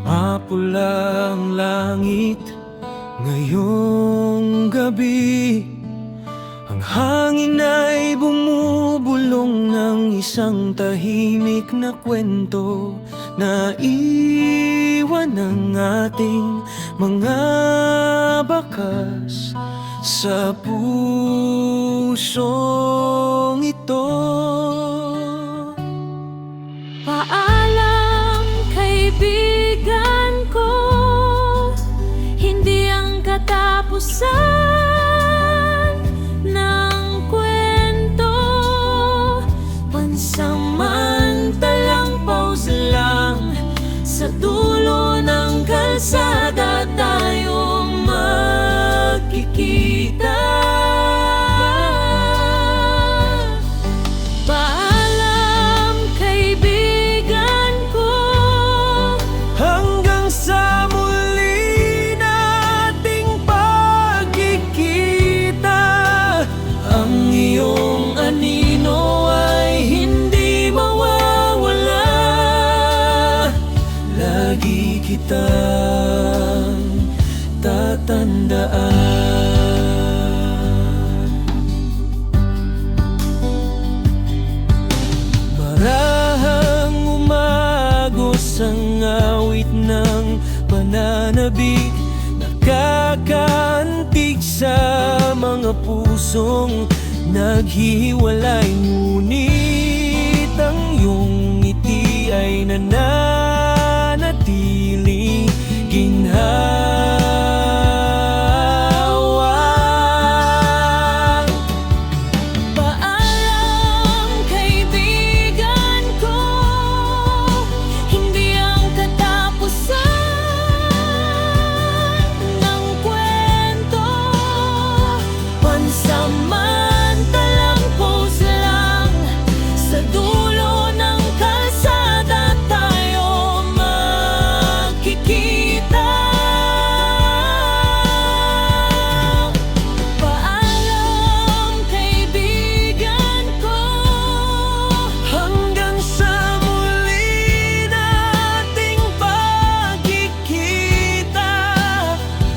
Mapula ang langit ngayong gabi. Ang hangin ay bumubulong ng isang tahimik na kwento na iwan ng ating mga bakas sa pusong ito. Paalam, kaibigan ko, hindi ang katapusan ng kwento. Pansamantalang pause lang, sa dulo ng kalsada tayo magkikita. Lagi kitang tatandaan. Marahang umagos ang awit ng pananabik, nakakaantig sa mga pusong naghiwalay. Ngunit ang iyong ngiti ay nananatiling ginhawa. Paalam, kaibigan ko, hindi ang katapusan ng kwento. Pansamantalang pause lang, sa dulo ng kalsada tayo magkikita. Paalam, kaibigan ko, Hanggang sa muli nating pagkikita.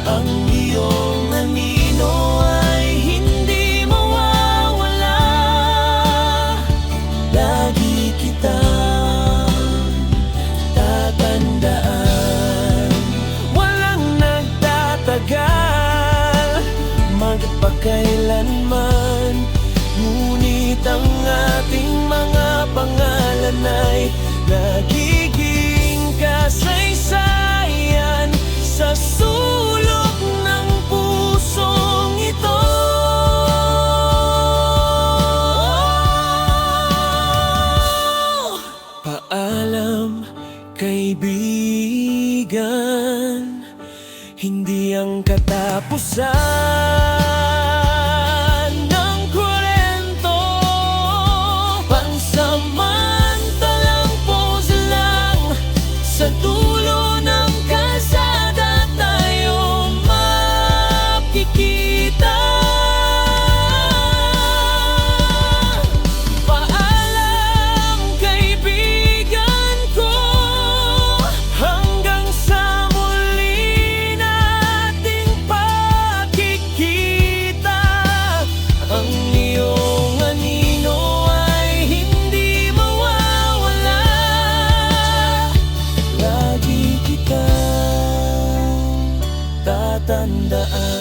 Ang iyong anino ay hindi mawawala. Lagi kitang tatandaan. Walang nagtatagal, magpakailanman. Ngunit ang ating mga pangalan ay nagiging kasaysayan sa sulok ng pusong ito. Paalam, kaibigan, hindi ang katapusan ng kwento. Pansamantalang pause lang, sa dulo ng kalsada tayo makikita. Paalam, kaibigan ko, hanggang sa muli nating pagkikita. Ang iyong anino ay hindi mawawala. Lagi kitang tatandaan.